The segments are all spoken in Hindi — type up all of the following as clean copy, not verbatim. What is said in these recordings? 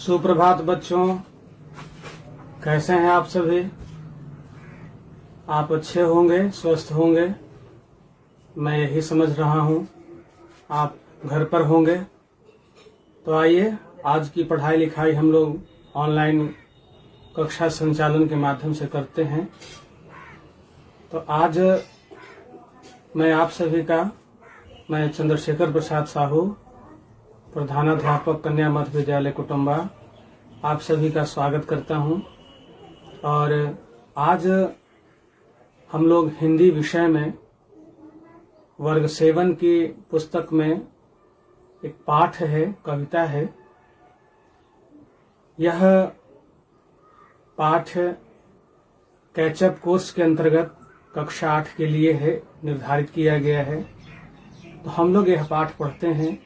सुप्रभात बच्चों, कैसे हैं आप सभी। आप अच्छे होंगे, स्वस्थ होंगे, मैं यही समझ रहा हूँ। आप घर पर होंगे। तो आइए, आज की पढ़ाई लिखाई हम लोग ऑनलाइन कक्षा संचालन के माध्यम से करते हैं। तो आज मैं आप सभी का, मैं चंद्रशेखर प्रसाद साहू, प्रधानाध्यापक कन्या मध्य विद्यालय कुटुंबा, आप सभी का स्वागत करता हूं। और आज हम लोग हिंदी विषय में वर्ग 7 की पुस्तक में एक पाठ है, कविता है। यह पाठ कैचअप कोर्स के अंतर्गत कक्षा 8 के लिए है, निर्धारित किया गया है। तो हम लोग यह पाठ पढ़ते हैं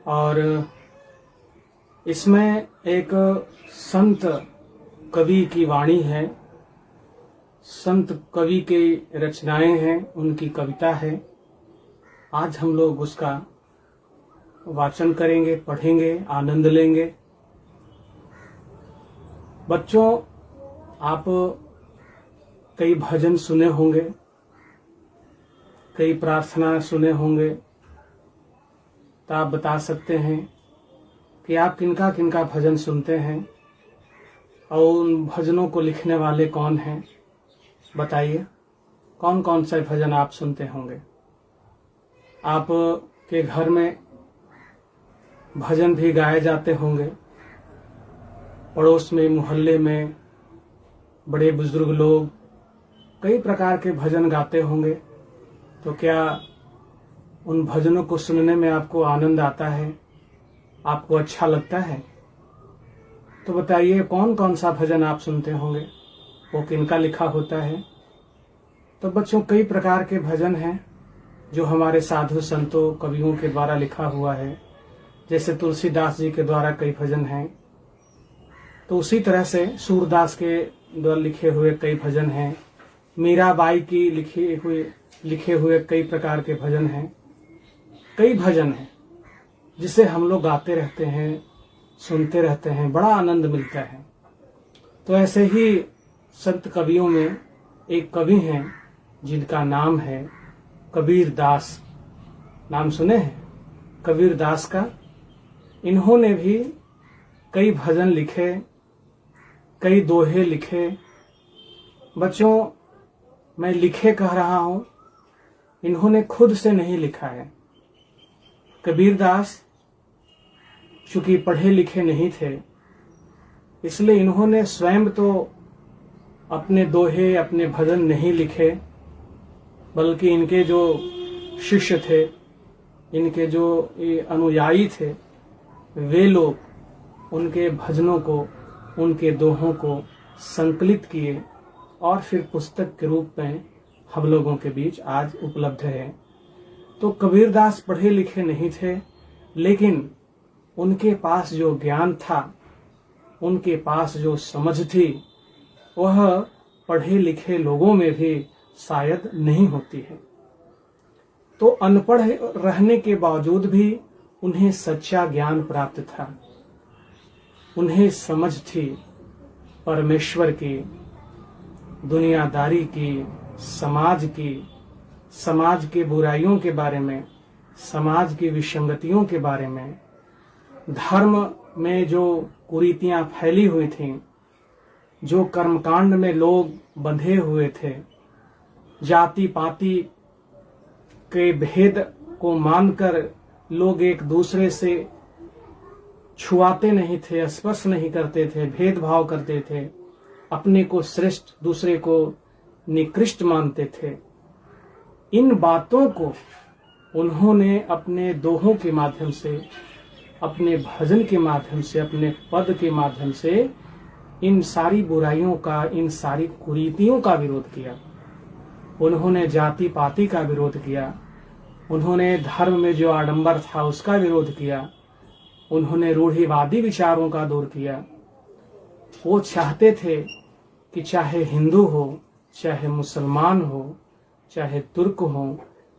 और इसमें एक संत कवि की वाणी है, संत कवि की रचनाएं हैं, उनकी कविता है। आज हम लोग उसका वाचन करेंगे, पढ़ेंगे, आनंद लेंगे। बच्चों, आप कई भजन सुने होंगे, कई प्रार्थना सुने होंगे। तो आप बता सकते हैं कि आप किनका किनका भजन सुनते हैं और उन भजनों को लिखने वाले कौन हैं। बताइए, कौन कौन से भजन आप सुनते होंगे। आप के घर में भजन भी गाए जाते होंगे, पड़ोस में, मोहल्ले में बड़े बुजुर्ग लोग कई प्रकार के भजन गाते होंगे। तो क्या उन भजनों को सुनने में आपको आनंद आता है, आपको अच्छा लगता है? तो बताइए, कौन कौन सा भजन आप सुनते होंगे, वो किनका लिखा होता है। तो बच्चों, कई प्रकार के भजन हैं जो हमारे साधु संतों, कवियों के द्वारा लिखा हुआ है। जैसे तुलसीदास जी के द्वारा कई भजन हैं, तो उसी तरह से सूरदास के द्वारा लिखे हुए कई भजन हैं। मीराबाई की लिखे हुए कई प्रकार के भजन हैं। कई भजन हैं जिसे हम लोग गाते रहते हैं, सुनते रहते हैं, बड़ा आनंद मिलता है। तो ऐसे ही संत कवियों में एक कवि हैं जिनका नाम है कबीर दास। नाम सुने हैं कबीर दास का। इन्होंने भी कई भजन लिखे, कई दोहे लिखे। बच्चों, मैं लिखे कह रहा हूं, इन्होंने खुद से नहीं लिखा है। कबीर दास चूंकि पढ़े लिखे नहीं थे, इसलिए इन्होंने स्वयं तो अपने दोहे, अपने भजन नहीं लिखे, बल्कि इनके जो शिष्य थे, इनके जो अनुयायी थे, वे लोग उनके भजनों को, उनके दोहों को संकलित किए और फिर पुस्तक के रूप में हम लोगों के बीच आज उपलब्ध है। तो कबीरदास पढ़े लिखे नहीं थे, लेकिन उनके पास जो ज्ञान था, उनके पास जो समझ थी, वह पढ़े लिखे लोगों में भी शायद नहीं होती है। तो अनपढ़ रहने के बावजूद भी उन्हें सच्चा ज्ञान प्राप्त था। उन्हें समझ थी परमेश्वर की, दुनियादारी की, समाज के बुराइयों के बारे में, समाज की विसंगतियों के बारे में, धर्म में जो कुरीतियां फैली हुई थीं, जो कर्मकांड में लोग बंधे हुए थे, जाति पाति के भेद को मानकर लोग एक दूसरे से छुआते नहीं थे, स्पर्श नहीं करते थे, भेदभाव करते थे, अपने को श्रेष्ठ, दूसरे को निकृष्ट मानते थे। इन बातों को उन्होंने अपने दोहों के माध्यम से, अपने भजन के माध्यम से, अपने पद के माध्यम से इन सारी बुराइयों का, इन सारी कुरीतियों का विरोध किया। उन्होंने जाति पाति का विरोध किया, उन्होंने धर्म में जो आडंबर था उसका विरोध किया, उन्होंने रूढ़िवादी विचारों का दूर किया। वो चाहते थे कि चाहे हिंदू हो, चाहे मुसलमान हो, चाहे तुर्क हो,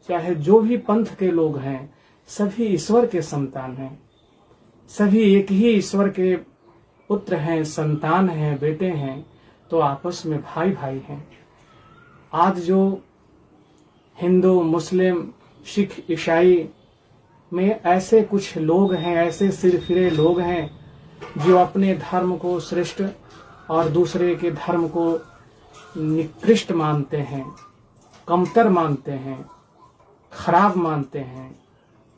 चाहे जो भी पंथ के लोग हैं, सभी ईश्वर के संतान हैं। सभी एक ही ईश्वर के पुत्र हैं, संतान हैं, बेटे हैं, तो आपस में भाई भाई हैं। आज जो हिंदू, मुस्लिम, सिख, ईसाई में ऐसे कुछ लोग हैं, ऐसे सिरफिरे लोग हैं जो अपने धर्म को श्रेष्ठ और दूसरे के धर्म को निकृष्ट मानते हैं, कमतर मानते हैं, खराब मानते हैं,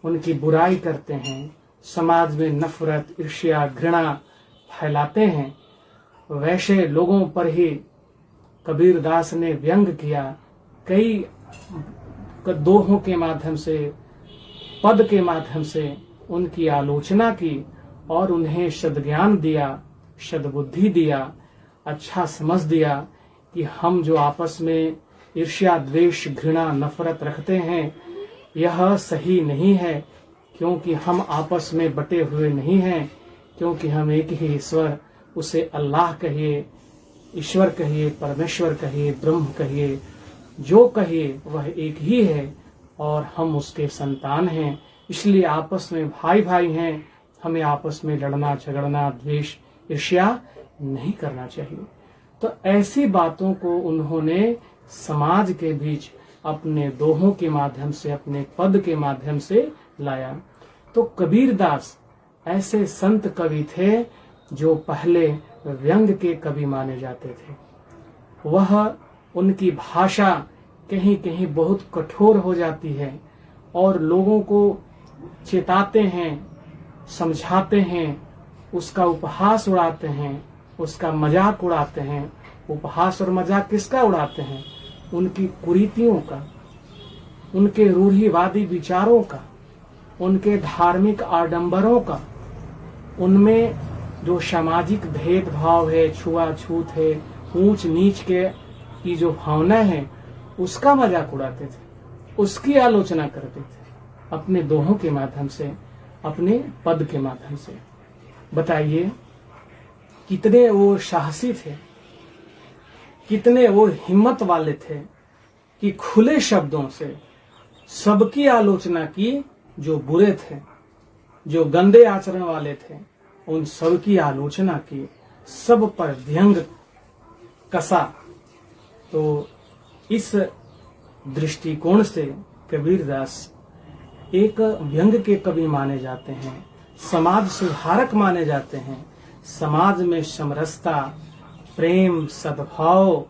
उनकी बुराई करते हैं, समाज में नफरत, ईर्ष्या, घृणा फैलाते हैं। वैसे लोगों पर ही कबीरदास ने व्यंग किया, कई दोहों के माध्यम से, पद के माध्यम से उनकी आलोचना की और उन्हें सद्ज्ञान दिया, सद्बुद्धि दिया, अच्छा समझ दिया कि हम जो आपस में ईर्ष्या, द्वेष, घृणा, नफरत रखते हैं यह सही नहीं है, क्योंकि हम आपस में बटे हुए नहीं हैं, क्योंकि हम एक ही ईश्वर, उसे अल्लाह कहिए, ईश्वर कहिए, परमेश्वर कहिए, ब्रह्म कहिए, जो कहिए वह एक ही है और हम उसके संतान हैं। इसलिए आपस में भाई भाई हैं, हमें आपस में लड़ना, झगड़ना, द्वेष, ईर्ष्या नहीं करना चाहिए। तो ऐसी बातों को उन्होंने समाज के बीच अपने दोहों के माध्यम से, अपने पद के माध्यम से लाया। तो कबीरदास ऐसे संत कवि थे जो पहले व्यंग के कवि माने जाते थे। वह उनकी भाषा कहीं कहीं बहुत कठोर हो जाती है और लोगों को चेताते हैं, समझाते हैं, उसका उपहास उड़ाते हैं, उसका मजाक उड़ाते हैं। उपहास और मजाक किसका उड़ाते हैं? उनकी कुरीतियों का, उनके रूढ़िवादी विचारों का, उनके धार्मिक आडंबरों का, उनमें जो सामाजिक भेदभाव है, छुआछूत है, ऊंच नीच के की जो भावना है, उसका मजाक उड़ाते थे, उसकी आलोचना करते थे अपने दोहों के माध्यम से, अपने पद के माध्यम से। बताइए कितने वो साहसी थे, कितने वो हिम्मत वाले थे कि खुले शब्दों से सबकी आलोचना की। जो बुरे थे, जो गंदे आचरण वाले थे, उन सब की आलोचना की, सब पर व्यंग कसा। तो इस दृष्टिकोण से कबीरदास एक व्यंग के कवि माने जाते हैं, समाज सुधारक माने जाते हैं। समाज में समरसता, प्रेम, सद्भाव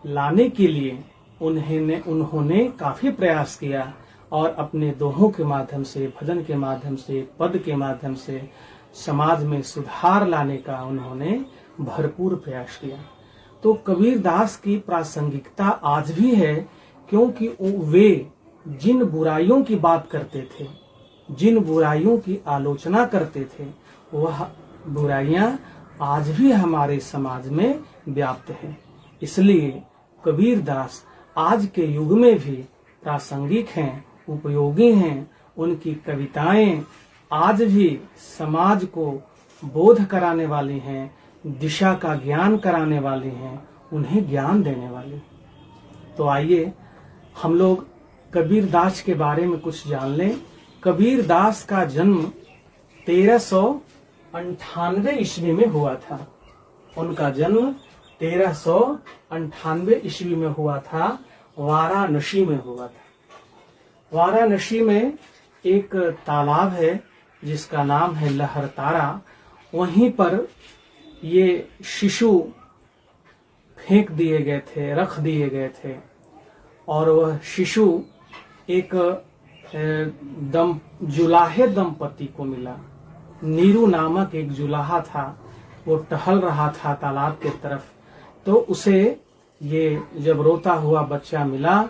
लाने के लिए उन्होंने काफी प्रयास किया और अपने दोहों के माध्यम से, भजन के माध्यम से, पद के माध्यम से समाज में सुधार लाने का उन्होंने भरपूर प्रयास किया। तो कबीरदास की प्रासंगिकता आज भी है, क्योंकि वे जिन बुराइयों की बात करते थे, जिन बुराइयों की आलोचना करते थे, वह बुराइयां आज भी हमारे समाज में व्याप्त है। इसलिए कबीरदास आज के युग में भी प्रासंगिक हैं, उपयोगी हैं। उनकी कविताएं आज भी समाज को बोध कराने वाली हैं, दिशा का ज्ञान कराने वाली हैं, उन्हें ज्ञान देने वाली। तो आइए हम लोग कबीरदास के बारे में कुछ जान लें। कबीरदास का जन्म 1398 ईस्वी में हुआ था। उनका जन्म 1398 ईस्वी में हुआ था, वाराणसी में हुआ था। वाराणसी में एक तालाब है जिसका नाम है लहरतारा। वहीं पर ये शिशु फेंक दिए गए थे, रख दिए गए थे, और वह शिशु एक जुलाहे दंपति को मिला। नीरू नामक एक जुलाहा था, वो टहल रहा था तालाब के तरफ। तो उसे ये जब रोता हुआ बच्चा मिला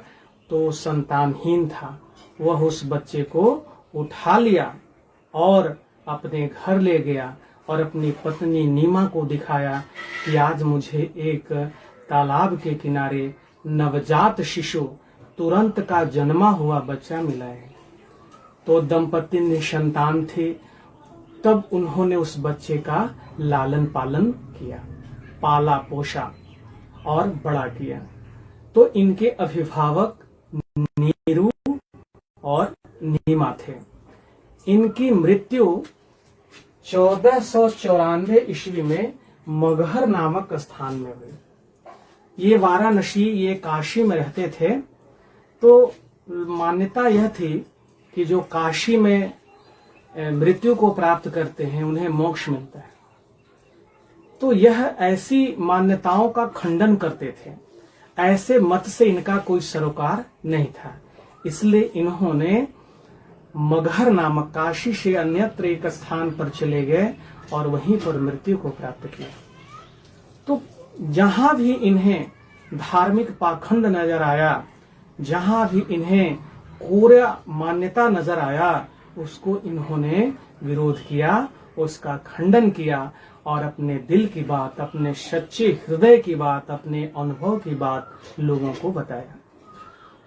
तो संतानहीन था। वह उस बच्चे को उठा लिया और अपने घर ले गया और अपनी पत्नी नीमा को दिखाया कि आज मुझे एक तालाब के किनारे नवजात शिशु, तुरंत का जन्मा हुआ बच्चा मिला है। तो दंपति निसंतान थे। तब उन्होंने उस बच्चे का लालन पालन किया, पाला पोषा और बड़ा किया। तो इनके अभिभावक नीरू और नीमा थे। इनकी मृत्यु 1494 ईस्वी में मगहर नामक स्थान में हुई। ये वाराणसी, ये काशी में रहते थे। तो मान्यता यह थी कि जो काशी में मृत्यु को प्राप्त करते हैं उन्हें मोक्ष मिलता है। तो यह ऐसी मान्यताओं का खंडन करते थे। ऐसे मत से इनका कोई सरोकार नहीं था। इसलिए इन्होंने मगहर नामक काशी से अन्यत्र एक स्थान पर चले गए और वहीं पर मृत्यु को प्राप्त किया। तो जहां भी इन्हें धार्मिक पाखंड नजर आया, जहां भी इन्हें कोरा मान्यता नजर आया, उसको इन्होंने विरोध किया, उसका खंडन किया और अपने दिल की बात, अपने सच्चे हृदय की बात, अपने अनुभव की बात लोगों को बताया।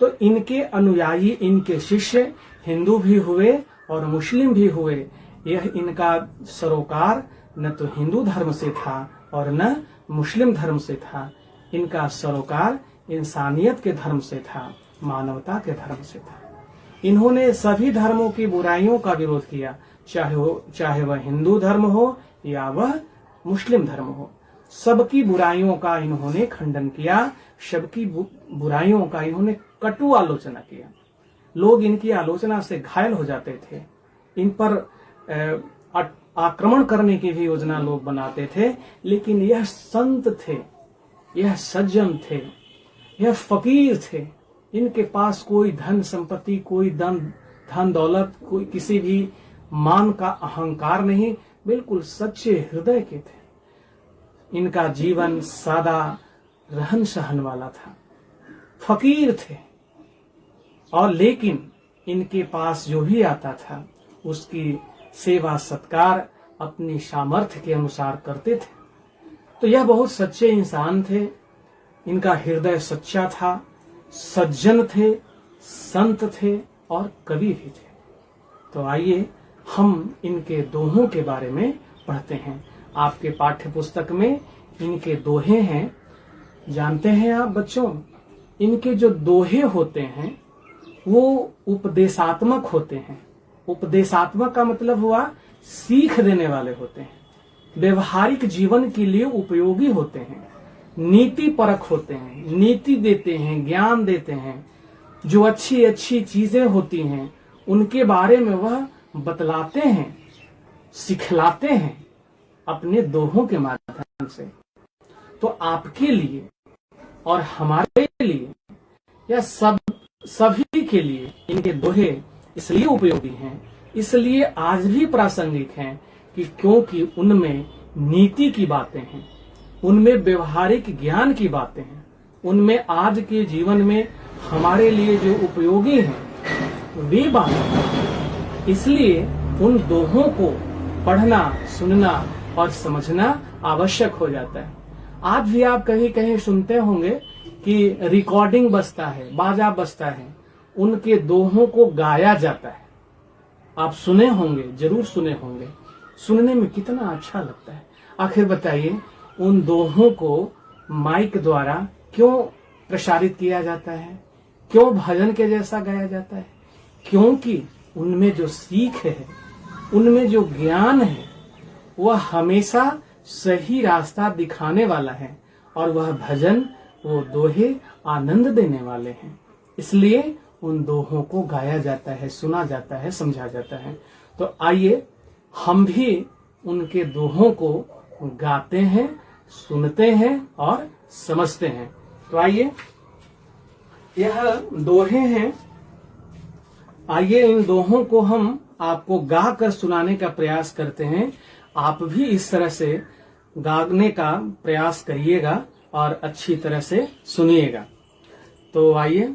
तो इनके अनुयायी, इनके शिष्य हिंदू भी हुए और मुस्लिम भी हुए। यह इनका सरोकार न तो हिंदू धर्म से था और न मुस्लिम धर्म से था। इनका सरोकार इंसानियत के धर्म से था, मानवता के धर्म से था। इन्होंने सभी धर्मों की बुराइयों का विरोध किया, चाहे वह हिंदू धर्म हो या वह मुस्लिम धर्म हो। सबकी बुराइयों का इन्होंने खंडन किया, सबकी बुराइयों का इन्होंने कटु आलोचना किया। लोग इनकी आलोचना से घायल हो जाते थे। इन पर आक्रमण करने की भी योजना लोग बनाते थे। लेकिन यह संत थे, यह सज्जन थे, यह फकीर थे। इनके पास कोई धन संपत्ति, कोई धन दौलत, कोई किसी भी मान का अहंकार नहीं, बिल्कुल सच्चे हृदय के थे। इनका जीवन सादा रहन सहन वाला था, फकीर थे। और लेकिन इनके पास जो भी आता था उसकी सेवा सत्कार अपनी सामर्थ्य के अनुसार करते थे। तो यह बहुत सच्चे इंसान थे। इनका हृदय सच्चा था, सज्जन थे, संत थे और कवि भी थे। तो आइए हम इनके दोहों के बारे में पढ़ते हैं। आपके पाठ्य पुस्तक में इनके दोहे हैं। जानते हैं आप बच्चों, इनके जो दोहे होते हैं वो उपदेशात्मक होते हैं। उपदेशात्मक का मतलब हुआ सीख देने वाले होते हैं, व्यवहारिक जीवन के लिए उपयोगी होते हैं, नीति परक होते हैं, नीति देते हैं, ज्ञान देते हैं। जो अच्छी अच्छी चीजें होती हैं उनके बारे में वह बतलाते हैं, सिखलाते हैं अपने दोहों के माध्यम से। तो आपके लिए और हमारे लिए या सभी के लिए इनके दोहे इसलिए उपयोगी हैं, इसलिए आज भी प्रासंगिक हैं कि क्योंकि उनमें नीति की बातें हैं, उनमें व्यवहारिक ज्ञान की बातें हैं, उनमें आज के जीवन में हमारे लिए जो उपयोगी हैं वे बातें हैं। इसलिए उन दोहों को पढ़ना, सुनना और समझना आवश्यक हो जाता है। आज भी आप कहीं कहीं सुनते होंगे कि रिकॉर्डिंग बजता है, बाजा बजता है, उनके दोहों को गाया जाता है। आप सुने होंगे, जरूर सुने होंगे। सुनने में कितना अच्छा लगता है। आखिर बताइए, उन दोहों को माइक द्वारा क्यों प्रसारित किया जाता है, क्यों भजन के जैसा गाया जाता है? क्योंकि उनमें जो सीख है, उनमें जो ज्ञान है, वह हमेशा सही रास्ता दिखाने वाला है और वह भजन, वो दोहे आनंद देने वाले हैं। इसलिए उन दोहों को गाया जाता है, सुना जाता है, समझा जाता है। तो आइए हम भी उनके दोहों को गाते हैं, सुनते हैं और समझते हैं। तो आइए, यह दोहे हैं। आइए इन दोहों को हम आपको गा कर सुनाने का प्रयास करते हैं। आप भी इस तरह से गाने का प्रयास करिएगा और अच्छी तरह से सुनिएगा। तो आइए।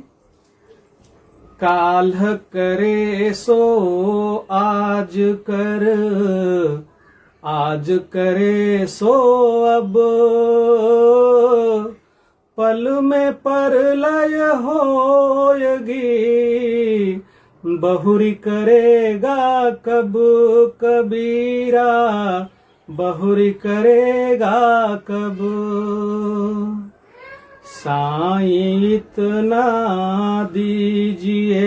काल्ह करे सो आज कर, आज करे सो अब, पल में परलय होयगी, बहुरी करेगा कब कबीरा, बहुरी करेगा कब। साईं इतना दीजिए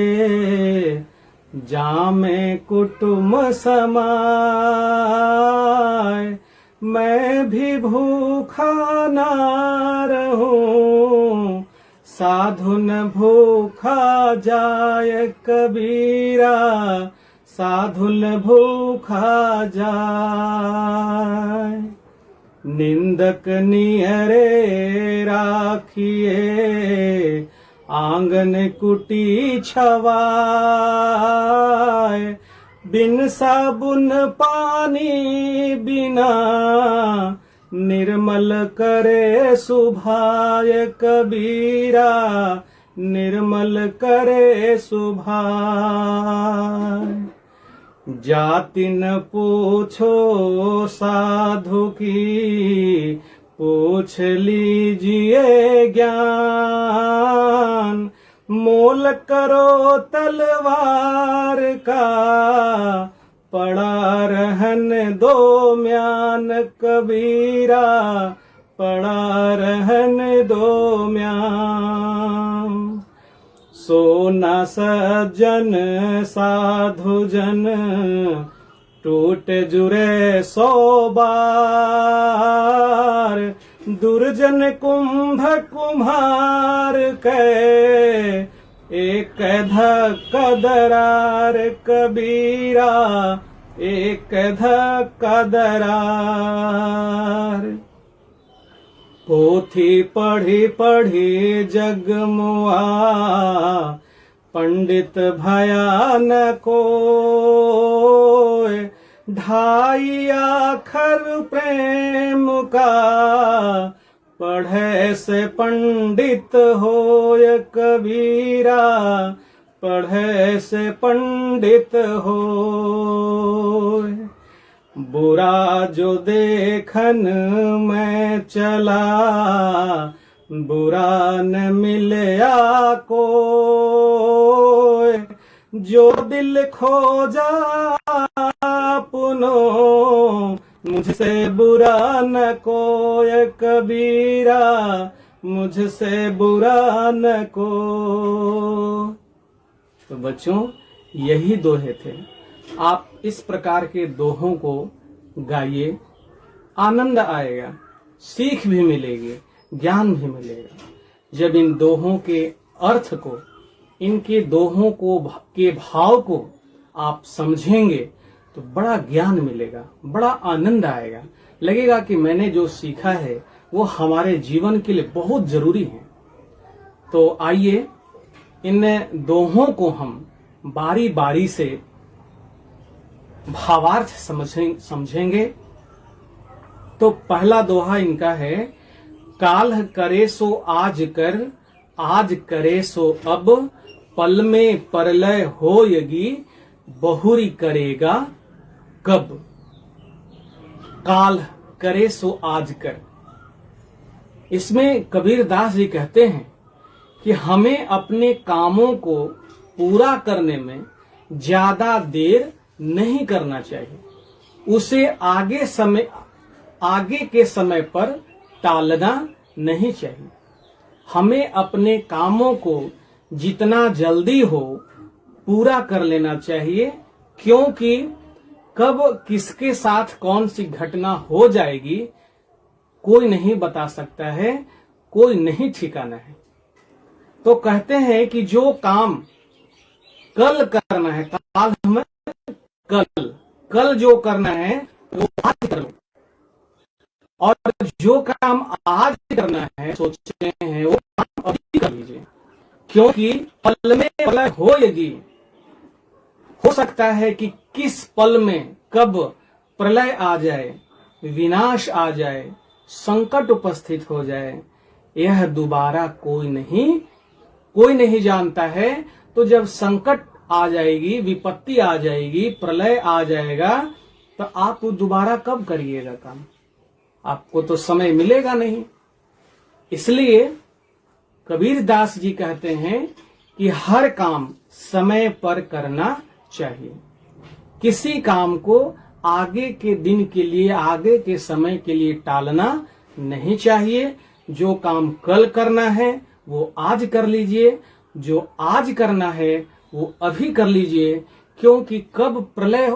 जामे कुटुम समाए, मैं भी भूखा ना रहूं, साधु न भूखा जाय कबीरा, साधु न भूखा जाय। निंदक नियरे राखिए, आंगन कुटी छवाए, बिन साबुन पानी बिना, निर्मल करे सुभाय कबीरा, निर्मल करे सुभाय। जाति न पूछो साधु की, पूछ लीजिए ज्ञान, मोल करो तलवार का, पड़ा रहन दो म्यान कबीरा, पड़ा रहन दो म्यान। सोना सज्जन साधु जन, टूट जुरे 100 बार, दुर्जन कुंभ कुम्हार के, एक धक्का दरार कबीरा, एक धक्का दरार। पोथी पढ़ी पढ़ी जगमुआ, पंडित भया न कोय, 2.5 अक्षर प्रेम का, पढ़े से पंडित होय कबीरा, पढ़े से पंडित होय। बुरा जो देखन मैं चला, बुरा न मिलया कोय, जो दिल खोजा पुनो, मुझसे बुरा न कोय कबीरा, मुझसे बुरा न को। तो बच्चों, यही दोहे थे। आप इस प्रकार के दोहों को गाइए, आनंद आएगा, सीख भी मिलेगी, ज्ञान भी मिलेगा। जब इन दोहों के अर्थ को, इनके दोहों को के भाव को आप समझेंगे तो बड़ा ज्ञान मिलेगा, बड़ा आनंद आएगा, लगेगा कि मैंने जो सीखा है वो हमारे जीवन के लिए बहुत जरूरी है। तो आइए इन दोहों को हम बारी बारी से भावार्थ समझेंगे। तो पहला दोहा इनका है, काल्ह करे सो आज कर, आज करे सो अब, पल में परलय होयगी, बहुरी करेगा कब। काल्ह करे सो आज कर, इसमें कबीर दास जी कहते हैं कि हमें अपने कामों को पूरा करने में ज्यादा देर नहीं करना चाहिए, उसे आगे के समय पर टालना नहीं चाहिए। हमें अपने कामों को जितना जल्दी हो पूरा कर लेना चाहिए, क्योंकि कब किसके साथ कौन सी घटना हो जाएगी कोई नहीं बता सकता है, कोई नहीं ठिकाना है। तो कहते हैं कि जो काम कल करना है, काल में कल जो करना है वो आज कर लो, और जो काम आज करना है सोचते हैं वो काम अभी कर लीजिए, क्योंकि पल में प्रलय होएगी। हो सकता है कि किस पल में कब प्रलय आ जाए, विनाश आ जाए, संकट उपस्थित हो जाए, यह दोबारा कोई नहीं जानता है। तो जब संकट आ जाएगी, विपत्ति आ जाएगी, प्रलय आ जाएगा, तो आप दोबारा कब करिएगा काम? आपको तो समय मिलेगा नहीं। इसलिए कबीर दास जी कहते हैं कि हर काम समय पर करना चाहिए। किसी काम को आगे के दिन के लिए, आगे के समय के लिए टालना नहीं चाहिए। जो काम कल करना है वो आज कर लीजिए, जो आज करना है वो अभी कर लीजिए, क्योंकि कब प्रलय,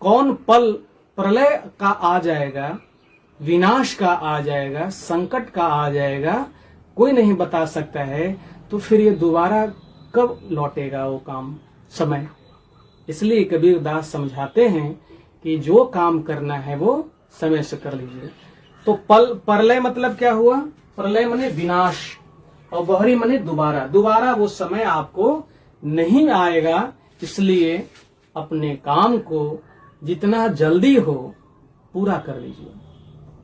कौन पल प्रलय का आ जाएगा, विनाश का आ जाएगा, संकट का आ जाएगा, कोई नहीं बता सकता है। तो फिर ये दोबारा कब लौटेगा वो काम, समय। इसलिए कबीर दास समझाते हैं कि जो काम करना है वो समय से कर लीजिए। तो प्रलय मतलब क्या हुआ? प्रलय माने विनाश, और बहरी माने दोबारा। दोबारा वो समय आपको नहीं आएगा, इसलिए अपने काम को जितना जल्दी हो पूरा कर लीजिए।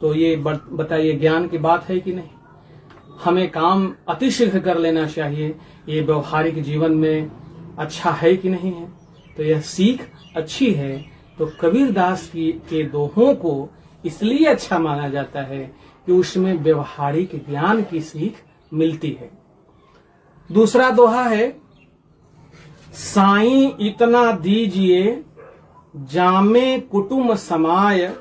तो ये बताइए, ज्ञान की बात है कि नहीं? हमें काम अतिशीघ्र कर लेना चाहिए, ये व्यवहारिक जीवन में अच्छा है कि नहीं है? तो यह सीख अच्छी है। तो कबीर दास के दोहों को इसलिए अच्छा माना जाता है कि उसमें व्यवहारिक ज्ञान की सीख मिलती है। दूसरा दोहा है, साईं इतना दीजिए जामे कुटुम समाय,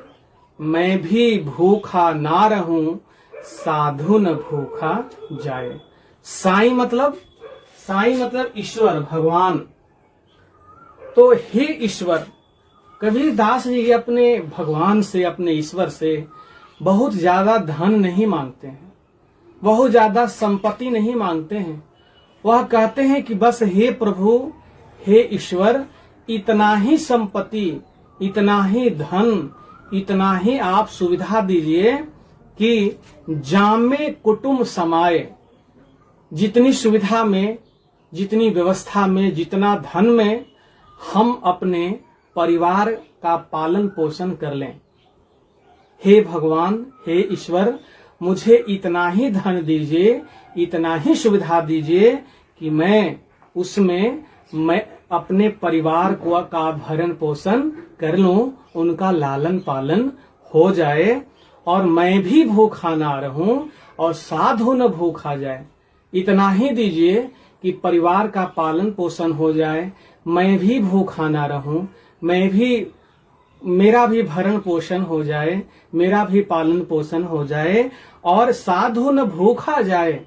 मैं भी भूखा ना रहूं साधु न भूखा जाए। साईं मतलब ईश्वर, भगवान। तो हे ईश्वर, कबीर दास जी अपने भगवान से, अपने ईश्वर से बहुत ज्यादा धन नहीं मांगते हैं, बहुत ज्यादा संपत्ति नहीं मांगते हैं। वह कहते हैं कि बस हे प्रभु, हे ईश्वर, इतना ही संपत्ति, इतना ही धन, इतना ही आप सुविधा दीजिए कि जामे कुटुंब समाये। जितनी सुविधा में, जितनी व्यवस्था में, जितना धन में हम अपने परिवार का पालन पोषण कर लें। हे भगवान, हे ईश्वर, मुझे इतना ही धन दीजिए, इतना ही सुविधा दीजिए कि मैं अपने परिवार का भरण पोषण कर लूं, उनका लालन पालन हो जाए, और मैं भी भूखा ना रहूं और साधु न भूखा जाए। इतना ही दीजिए कि परिवार का पालन पोषण हो जाए, मैं भी भूखा ना रहूं, मेरा भी भरण पोषण हो जाए, मेरा भी पालन पोषण हो जाए, और साधु न भूखा जाए।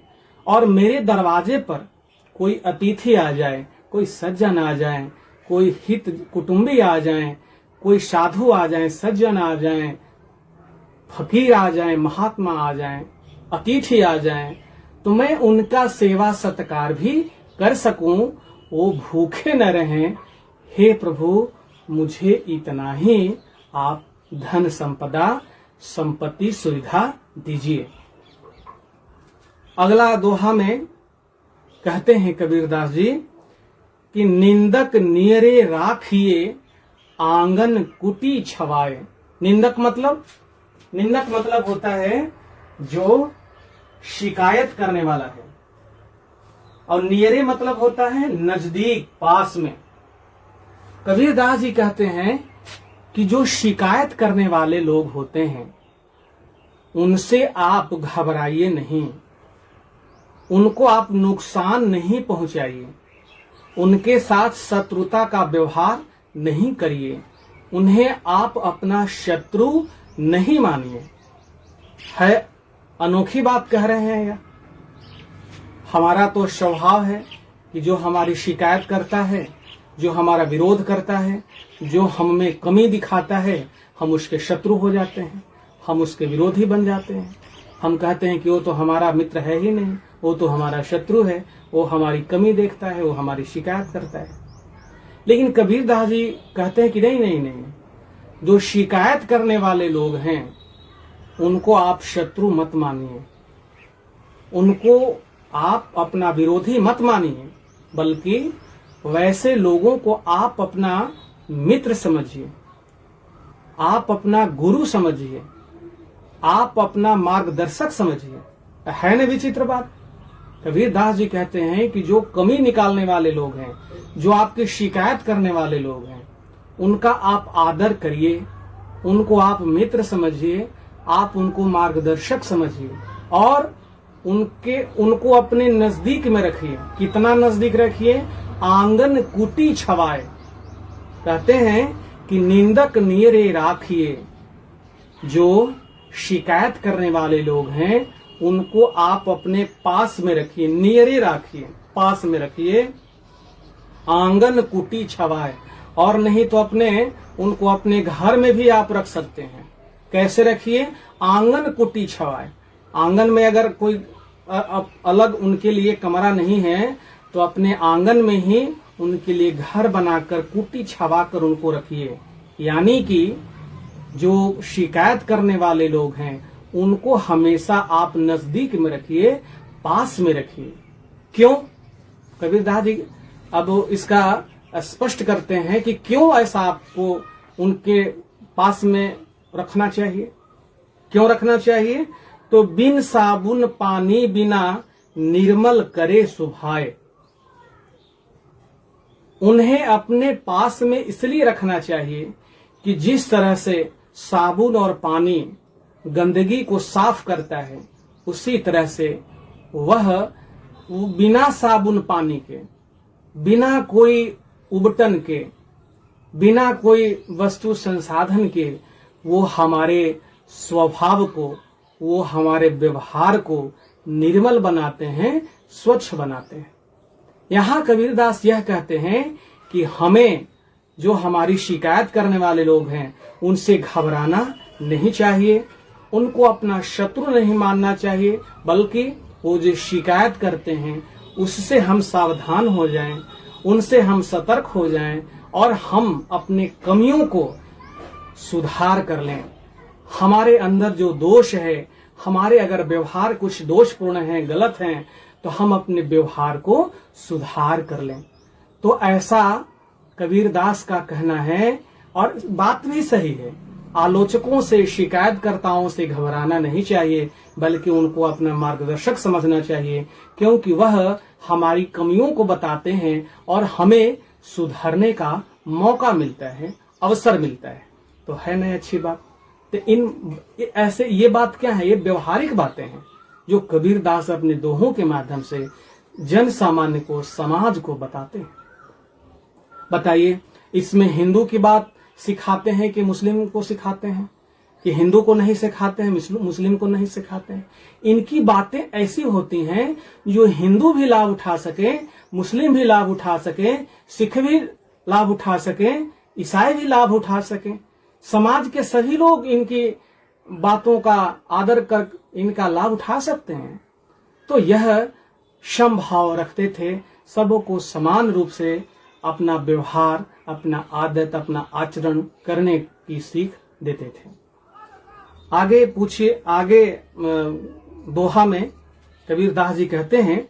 और मेरे दरवाजे पर कोई अतिथि आ जाए, कोई सज्जन आ जाए, कोई हित कुटुंबी आ जाए, कोई साधु आ जाए, सज्जन आ जाए, फकीर आ जाए, महात्मा आ जाए, अतिथि आ जाए, तो मैं उनका सेवा सत्कार भी कर सकूं, वो भूखे न रहें। हे प्रभु, मुझे इतना ही आप धन संपदा, संपत्ति, सुविधा दीजिए। अगला दोहा में कहते हैं कबीर दास जी कि निंदक नियरे राखिए आंगन कुटी छवाए। निंदक मतलब होता है जो शिकायत करने वाला है, और नियरे मतलब होता है नजदीक, पास में। कबीर दास जी कहते हैं कि जो शिकायत करने वाले लोग होते हैं उनसे आप घबराइए नहीं, उनको आप नुकसान नहीं पहुंचाइए, उनके साथ शत्रुता का व्यवहार नहीं करिए, उन्हें आप अपना शत्रु नहीं मानिए। है अनोखी बात कह रहे हैं या? हमारा तो स्वभाव है कि जो हमारी शिकायत करता है, जो हमारा विरोध करता है, जो हम में कमी दिखाता है, हम उसके शत्रु हो जाते हैं, हम उसके विरोधी बन जाते हैं। हम कहते हैं कि वो तो हमारा मित्र है ही नहीं, वो तो हमारा शत्रु है, वो हमारी कमी देखता है, वो हमारी शिकायत करता है। लेकिन कबीर दास जी कहते हैं कि नहीं, जो शिकायत करने वाले लोग हैं उनको आप शत्रु मत मानिए, उनको आप अपना विरोधी मत मानिए, बल्कि वैसे लोगों को आप अपना मित्र समझिए, आप अपना गुरु समझिए, आप अपना मार्गदर्शक समझिए। है न विचित्र बात? कबीर दास जी कहते हैं कि जो कमी निकालने वाले लोग हैं, जो आपकी शिकायत करने वाले लोग हैं, उनका आप आदर करिए, उनको आप मित्र समझिए, आप उनको मार्गदर्शक समझिए, और उनको अपने नजदीक में रखिए। कितना नजदीक रखिए? आंगन कुटी छवाए। कहते हैं कि निंदक नियरे राखिए। जो शिकायत करने वाले लोग हैं उनको आप अपने पास में रखिए, नियरे राखिए, पास में रखिए। आंगन कुटी छवाए, और नहीं तो उनको अपने घर में भी आप रख सकते हैं। कैसे रखिए? आंगन कुटी छवाए। आंगन में अगर कोई अलग उनके लिए कमरा नहीं है तो अपने आंगन में ही उनके लिए घर बनाकर कुटी छवा कर उनको रखिए। यानी कि जो शिकायत करने वाले लोग हैं उनको हमेशा आप नजदीक में रखिए, पास में रखिए। क्यों? कबीरदास जी अब इसका स्पष्ट करते हैं कि क्यों ऐसा आपको उनके पास में रखना चाहिए। क्यों रखना चाहिए? तो बिन साबुन पानी बिना निर्मल करे सुभाए। उन्हें अपने पास में इसलिए रखना चाहिए कि जिस तरह से साबुन और पानी गंदगी को साफ करता है, उसी तरह से वह बिना साबुन पानी के, बिना कोई उबटन के, बिना कोई वस्तु संसाधन के वो हमारे स्वभाव को, वो हमारे व्यवहार को निर्मल बनाते हैं, स्वच्छ बनाते हैं। यहाँ कबीरदास यह कहते हैं कि हमें जो हमारी शिकायत करने वाले लोग हैं उनसे घबराना नहीं चाहिए, उनको अपना शत्रु नहीं मानना चाहिए, बल्कि वो जो शिकायत करते हैं उससे हम सावधान हो जाएं, उनसे हम सतर्क हो जाएं और हम अपने कमियों को सुधार कर लें। हमारे अंदर जो दोष है, हमारे अगर व्यवहार कुछ दोषपूर्ण है, गलत हैं, तो हम अपने व्यवहार को सुधार कर लें। तो ऐसा कबीरदास का कहना है और बात भी सही है। आलोचकों से, शिकायतकर्ताओं से घबराना नहीं चाहिए, बल्कि उनको अपना मार्गदर्शक समझना चाहिए, क्योंकि वह हमारी कमियों को बताते हैं और हमें सुधरने का मौका मिलता है, अवसर मिलता है। तो है ना अच्छी बात। तो ऐसे ये बात क्या है? ये व्यवहारिक बातें हैं जो कबीरदास अपने दोहों के माध्यम से जन सामान्य को, समाज को बताते हैं। बताइए, इसमें हिंदू की बात सिखाते हैं कि मुस्लिम को सिखाते हैं? कि हिंदू को नहीं सिखाते हैं, मुस्लिम को नहीं सिखाते हैं? इनकी बातें ऐसी होती हैं जो हिंदू भी लाभ उठा सके, मुस्लिम भी लाभ उठा सके, सिख भी लाभ उठा सके, ईसाई भी लाभ उठा सके। समाज के सभी लोग इनकी बातों का आदर कर इनका लाभ उठा सकते हैं। तो यह समभाव रखते थे, सबको समान रूप से अपना व्यवहार, अपना आदत, अपना आचरण करने की सीख देते थे। आगे पूछिए, आगे दोहा में कबीरदास जी कहते हैं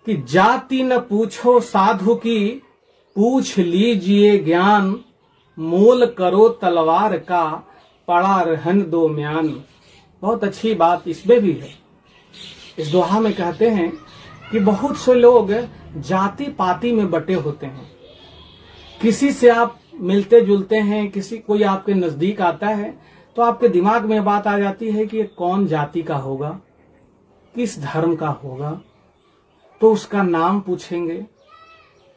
कि जाति न पूछो साधु की, पूछ लीजिए ज्ञान, मोल करो तलवार का, पड़ा रहन दो म्यान। बहुत अच्छी बात इसमें भी है। इस दोहा में कहते हैं कि बहुत से लोग जाति पाति में बटे होते हैं। किसी से आप मिलते जुलते हैं, कोई आपके नजदीक आता है तो आपके दिमाग में बात आ जाती है कि ये कौन जाति का होगा, किस धर्म का होगा, तो उसका नाम पूछेंगे।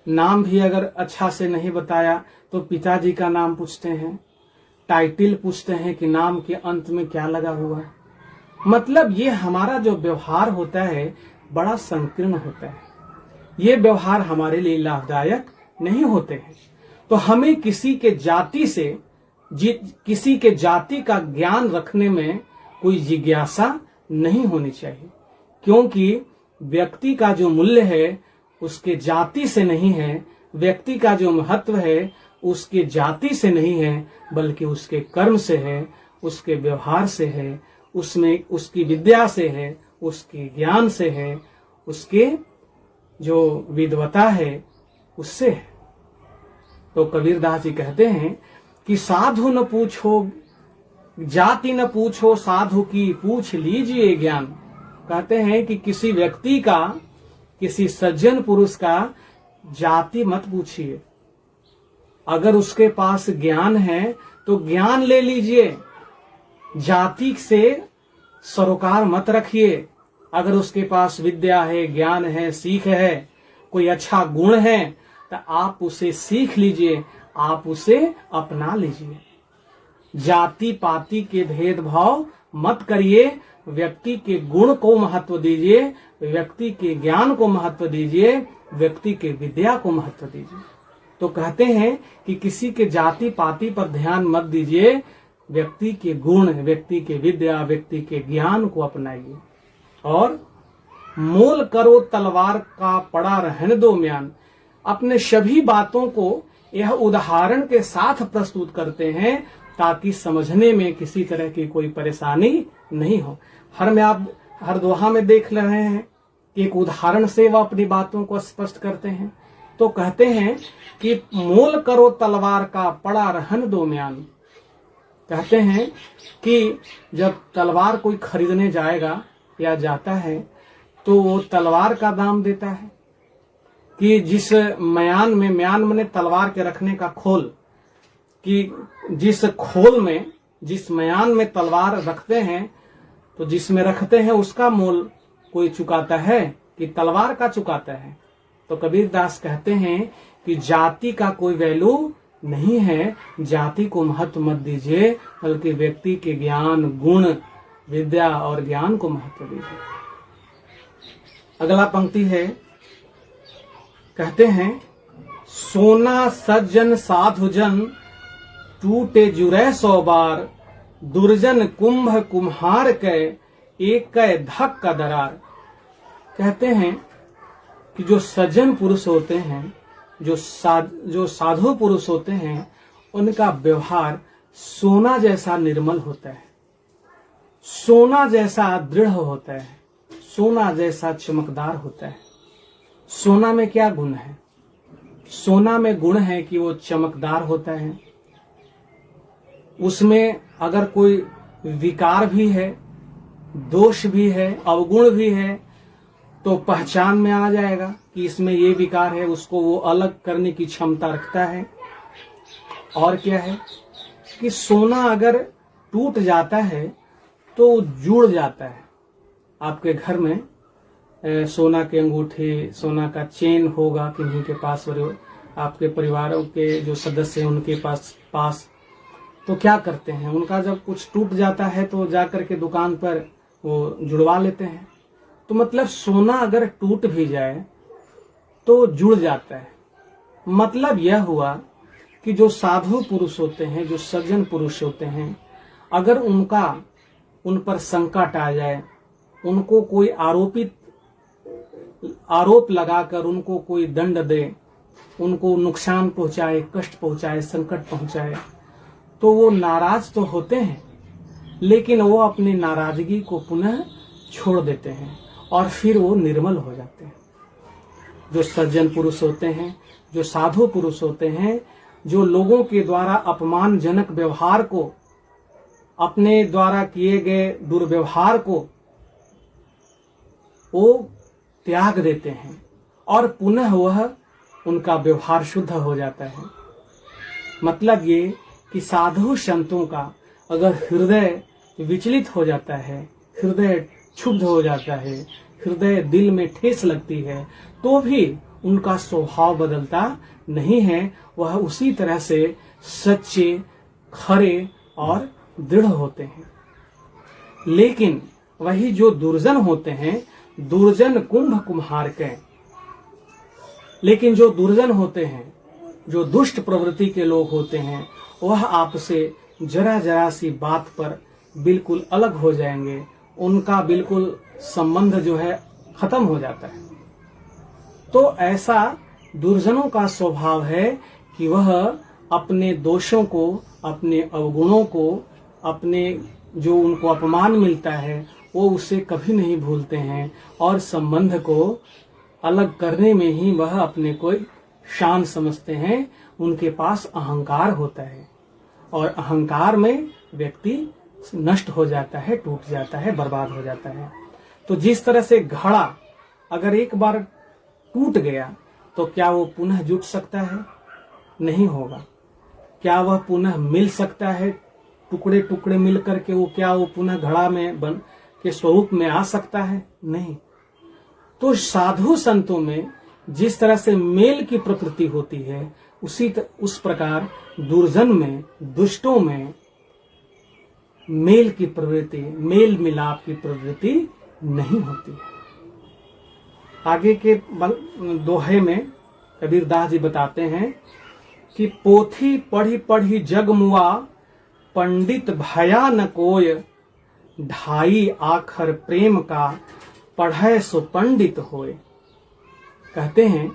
नाम भी अगर अच्छा से नहीं बताया तो पिताजी का नाम पूछते हैं, टाइटल पूछते हैं कि नाम के अंत में क्या लगा हुआ है। मतलब ये हमारा जो व्यवहार होता है बड़ा संकीर्ण होता है। ये व्यवहार हमारे लिए लाभदायक नहीं होते हैं। तो हमें किसी के जाति का ज्ञान रखने में कोई जिज्ञासा नहीं होनी चाहिए, क्योंकि व्यक्ति का जो मूल्य है उसके जाति से नहीं है, व्यक्ति का जो महत्व है उसके जाति से नहीं है, बल्कि उसके कर्म से है, उसके व्यवहार से है, उसमें उसकी विद्या से है, उसके ज्ञान से है, उसके जो विद्वता है उससे है। तो कबीरदास जी कहते हैं कि साधु न पूछो, जाति न पूछो साधु की, पूछ लीजिए ज्ञान। कहते हैं कि किसी व्यक्ति का, किसी सज्जन पुरुष का जाति मत पूछिए। अगर उसके पास ज्ञान है तो ज्ञान ले लीजिए, जाति से सरोकार मत रखिए। अगर उसके पास विद्या है, ज्ञान है, सीख है, कोई अच्छा गुण है, तो आप उसे सीख लीजिए, आप उसे अपना लीजिए। जाति पाति के भेदभाव मत करिए, व्यक्ति के गुण को महत्व दीजिए, व्यक्ति के ज्ञान को महत्व दीजिए, व्यक्ति के विद्या को महत्व दीजिए। तो कहते हैं कि किसी के जाति पाति पर ध्यान मत दीजिए, व्यक्ति के गुण, व्यक्ति के विद्या, व्यक्ति के ज्ञान को अपनाइए। और मोल करो तलवार का पड़ा रहने दो म्यान, अपने सभी बातों को यह उदाहरण के साथ प्रस्तुत करते हैं ताकि समझने में किसी तरह की कोई परेशानी नहीं हो। हर दोहा में देख रहे हैं कि एक उदाहरण से वह अपनी बातों को स्पष्ट करते हैं। तो कहते हैं कि मोल करो तलवार का पड़ा रहन दो म्यान। कहते हैं कि जब तलवार कोई खरीदने जाएगा या जाता है तो वो तलवार का दाम देता है, कि जिस म्यान में, म्यान मने तलवार के रखने का खोल, कि जिस खोल में, जिस म्यान में तलवार रखते हैं तो जिसमें रखते हैं उसका मोल कोई चुकाता है कि तलवार का चुकाता है। तो कबीर दास कहते हैं कि जाति का कोई वैल्यू नहीं है, जाति को महत्व मत दीजिए, बल्कि व्यक्ति के ज्ञान, गुण, विद्या और ज्ञान को महत्व दीजिए। अगला पंक्ति है, कहते हैं सोना सज्जन साधुजन टूटे जुरै 100 बार, दुर्जन कुंभ कुम्हार के एक धक का दरार। कहते हैं कि जो सज्जन पुरुष होते हैं, जो साधु पुरुष होते हैं, उनका व्यवहार सोना जैसा निर्मल होता है, सोना जैसा दृढ़ होता है, सोना जैसा चमकदार होता है। सोना में क्या गुण है? सोना में गुण है कि वो चमकदार होता है, उसमें अगर कोई विकार भी है, दोष भी है, अवगुण भी है, तो पहचान में आ जाएगा कि इसमें ये विकार है, उसको वो अलग करने की क्षमता रखता है। और क्या है कि सोना अगर टूट जाता है तो जुड़ जाता है। आपके घर में सोना के अंगूठे, सोना का चेन होगा किन्हीं के पास, और आपके परिवारों के जो सदस्य हैं उनके पास तो क्या करते हैं, उनका जब कुछ टूट जाता है तो जाकर के दुकान पर वो जुड़वा लेते हैं। तो मतलब सोना अगर टूट भी जाए तो जुड़ जाता है। मतलब यह हुआ कि जो साधु पुरुष होते हैं, जो सज्जन पुरुष होते हैं, अगर उन पर संकट आ जाए, उनको कोई आरोप लगाकर उनको कोई दंड दे, उनको नुकसान पहुंचाए, कष्ट पहुंचाए, संकट पहुंचाए, तो वो नाराज तो होते हैं, लेकिन वो अपनी नाराजगी को पुनः छोड़ देते हैं और फिर वो निर्मल हो जाते हैं। जो सज्जन पुरुष होते हैं, जो साधु पुरुष होते हैं, जो लोगों के द्वारा अपमानजनक व्यवहार को, अपने द्वारा किए गए दुर्व्यवहार को वो त्याग देते हैं और पुनः वह उनका व्यवहार शुद्ध हो जाता है। मतलब ये कि साधु संतों का अगर हृदय विचलित हो जाता है, हृदय क्षुब्ध हो जाता है, हृदय दिल में ठेस लगती है, तो भी उनका स्वभाव बदलता नहीं है, वह उसी तरह से सच्चे, खरे और दृढ़ होते हैं। लेकिन वही जो दुर्जन होते हैं, दुर्जन कुंभ कुम्हार के, लेकिन जो दुर्जन होते हैं, जो दुष्ट प्रवृत्ति के लोग होते हैं, वह आपसे जरा जरा सी बात पर बिल्कुल अलग हो जाएंगे, उनका बिल्कुल संबंध जो है खत्म हो जाता है। तो ऐसा दुर्जनों का स्वभाव है कि वह अपने दोषों को, अपने अवगुणों को, अपने जो उनको अपमान मिलता है वो उसे कभी नहीं भूलते हैं और संबंध को अलग करने में ही वह अपने को शान समझते हैं। उनके पास अहंकार होता है और अहंकार में व्यक्ति नष्ट हो जाता है, टूट जाता है, बर्बाद हो जाता है। तो जिस तरह से घड़ा अगर एक बार टूट गया तो क्या वो पुनः जुट सकता है? नहीं होगा। क्या वह पुनः मिल सकता है? टुकड़े टुकड़े मिल करके क्या वो पुनः घड़ा में बन के स्वरूप में आ सकता है? नहीं। तो साधु संतों में जिस तरह से मेल की प्रकृति होती है, उस प्रकार दुर्जन में, दुष्टों में मेल की प्रवृत्ति, मेल मिलाप की प्रवृत्ति नहीं होती है। आगे के दोहे में कबीर दास जी बताते हैं कि पोथी पढ़ी पढ़ी जग मुआ, पंडित भया न कोय, ढाई आखर प्रेम का, पढ़ै सो पंडित होय। कहते हैं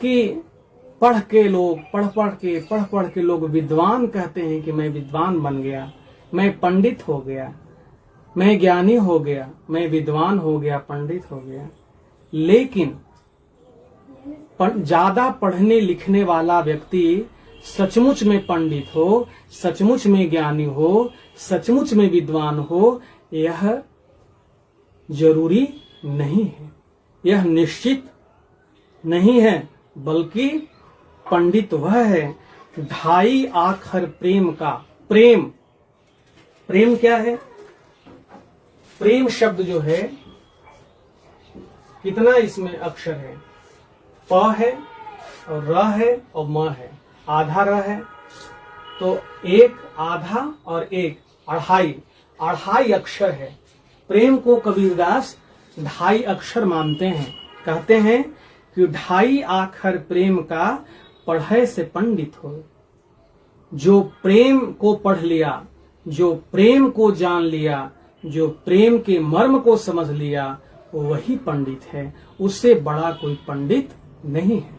कि पढ़ पढ़ के लोग विद्वान कहते हैं कि मैं विद्वान बन गया, मैं पंडित हो गया, मैं ज्ञानी हो गया, मैं विद्वान हो गया, पंडित हो गया। लेकिन ज्यादा पढ़ने लिखने वाला व्यक्ति सचमुच में पंडित हो, सचमुच में ज्ञानी हो, सचमुच में विद्वान हो, यह जरूरी नहीं है, यह निश्चित नहीं है। बल्कि पंडित वह है ढाई आखर प्रेम का। प्रेम क्या है? प्रेम शब्द जो है, कितना इसमें अक्षर है? प है और र है और म है, आधा र है, तो एक आधा और एक अढ़ाई अक्षर है। प्रेम को कबीरदास ढाई अक्षर मानते हैं। कहते हैं कि ढाई आखर प्रेम का, पढ़ै से पंडित हो। जो प्रेम को पढ़ लिया, जो प्रेम को जान लिया, जो प्रेम के मर्म को समझ लिया, वही पंडित है, उससे बड़ा कोई पंडित नहीं है।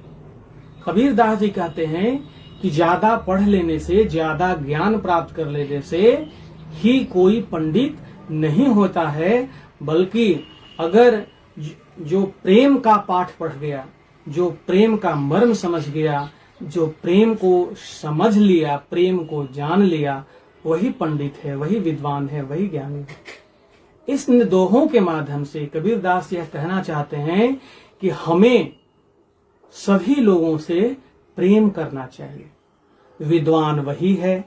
कबीरदास जी कहते हैं कि ज्यादा पढ़ लेने से, ज्यादा ज्ञान प्राप्त कर लेने से ही कोई पंडित नहीं होता है, बल्कि अगर जो प्रेम का पाठ पढ़ गया, जो प्रेम का मर्म समझ गया, जो प्रेम को समझ लिया, प्रेम को जान लिया, वही पंडित है, वही विद्वान है, वही ज्ञानी है। इस दोहों के माध्यम से कबीरदास यह कहना चाहते हैं कि हमें सभी लोगों से प्रेम करना चाहिए। विद्वान वही है,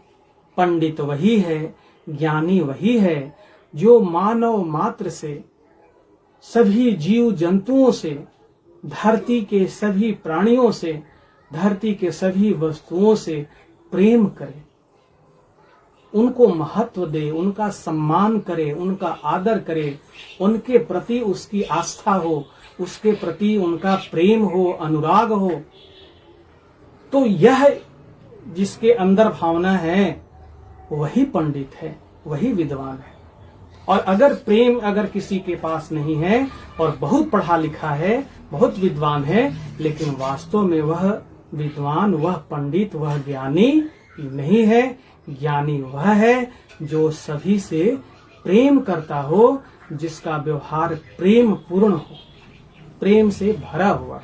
पंडित वही है, ज्ञानी वही है, जो मानव मात्र से, सभी जीव जंतुओं से, धरती के सभी प्राणियों से, धरती के सभी वस्तुओं से प्रेम करे, उनको महत्व दे, उनका सम्मान करे, उनका आदर करे, उनके प्रति उसकी आस्था हो, उसके प्रति उनका प्रेम हो, अनुराग हो। तो यह जिसके अंदर भावना है, वही पंडित है, वही विद्वान है। और अगर प्रेम अगर किसी के पास नहीं है और बहुत पढ़ा लिखा है, बहुत विद्वान है, लेकिन वास्तव में वह विद्वान, वह पंडित, वह ज्ञानी नहीं है। ज्ञानी वह है जो सभी से प्रेम करता हो, जिसका व्यवहार प्रेम पूर्ण हो, प्रेम से भरा हुआ।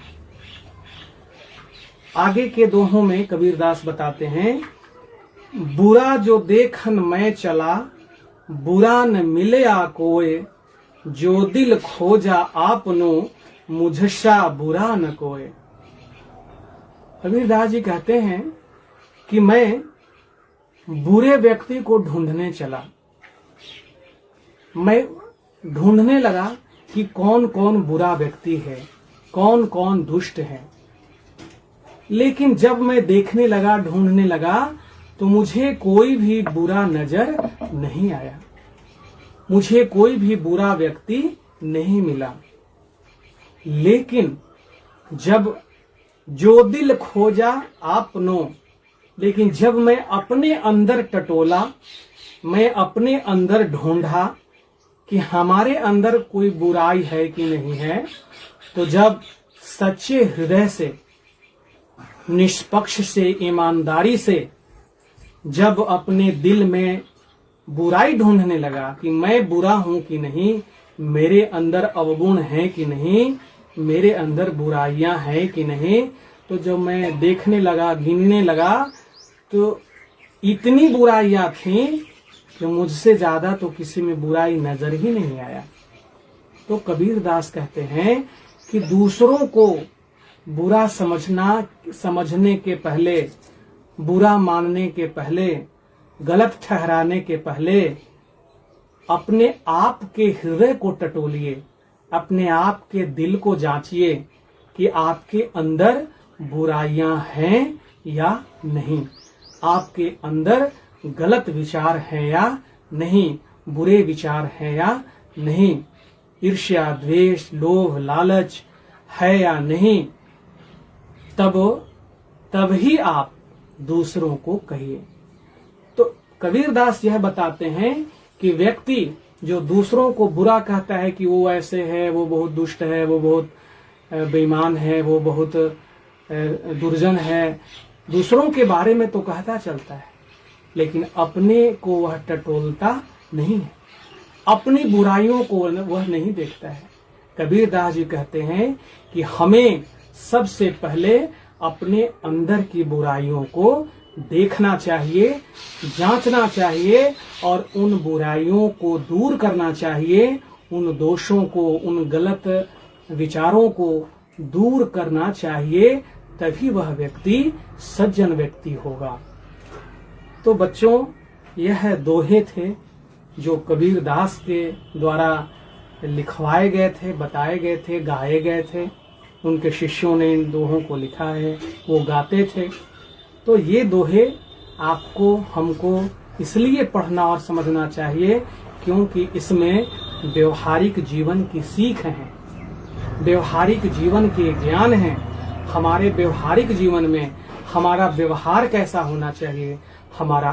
आगे के दोहों में कबीरदास बताते हैं, बुरा जो देखन मैं चला, बुरा न मिले आ कोय, जो दिल खोजा आपनो, मुझसा बुरा न कोय। कबीरदास जी कहते हैं कि मैं बुरे व्यक्ति को ढूंढने चला, मैं ढूंढने लगा कि कौन कौन बुरा व्यक्ति है, कौन कौन दुष्ट है। लेकिन जब मैं देखने लगा, ढूंढने लगा, तो मुझे कोई भी बुरा नजर नहीं आया, मुझे कोई भी बुरा व्यक्ति नहीं मिला। लेकिन जब जो दिल खोजा आपनो, लेकिन जब मैं अपने अंदर टटोला, मैं अपने अंदर ढूंढा कि हमारे अंदर कोई बुराई है कि नहीं है, तो जब सच्चे हृदय से, निष्पक्ष से, ईमानदारी से जब अपने दिल में बुराई ढूंढने लगा कि मैं बुरा हूं कि नहीं, मेरे अंदर अवगुण है कि नहीं, मेरे अंदर बुराइयां हैं कि नहीं, तो जब मैं देखने लगा, गिनने लगा, तो इतनी बुराइयां थीं कि मुझसे ज्यादा तो किसी में बुराई नजर ही नहीं आया। तो कबीरदास कहते हैं कि दूसरों को बुरा समझने के पहले, बुरा मानने के पहले, गलत ठहराने के पहले अपने आप के हृदय को टटोलिए, अपने आप के दिल को जांचिए कि आपके अंदर बुराइयां हैं या नहीं, आपके अंदर गलत विचार हैं या नहीं, बुरे विचार हैं या नहीं, ईर्ष्या, द्वेष, लोभ, लालच है या नहीं। तब ही आप दूसरों को कहिए। तो कबीरदास यह बताते हैं कि व्यक्ति जो दूसरों को बुरा कहता है कि वो ऐसे है, वो बहुत दुष्ट है, वो बहुत बेईमान है, वो बहुत दुर्जन है, दूसरों के बारे में तो कहता चलता है, लेकिन अपने को वह टटोलता नहीं है, अपनी बुराइयों को वह नहीं देखता है। कबीरदास जी कहते हैं कि हमें सबसे पहले अपने अंदर की बुराइयों को देखना चाहिए, जांचना चाहिए और उन बुराइयों को दूर करना चाहिए, उन दोषों को, उन गलत विचारों को दूर करना चाहिए, तभी वह व्यक्ति सज्जन व्यक्ति होगा। तो बच्चों, यह दोहे थे जो कबीरदास के द्वारा लिखवाए गए थे, बताए गए थे, गाए गए थे। उनके शिष्यों ने इन दोहों को लिखा है, वो गाते थे। तो ये दोहे आपको, हमको इसलिए पढ़ना और समझना चाहिए क्योंकि इसमें व्यवहारिक जीवन की सीख है, व्यवहारिक जीवन के ज्ञान है। हमारे व्यवहारिक जीवन में हमारा व्यवहार कैसा होना चाहिए, हमारा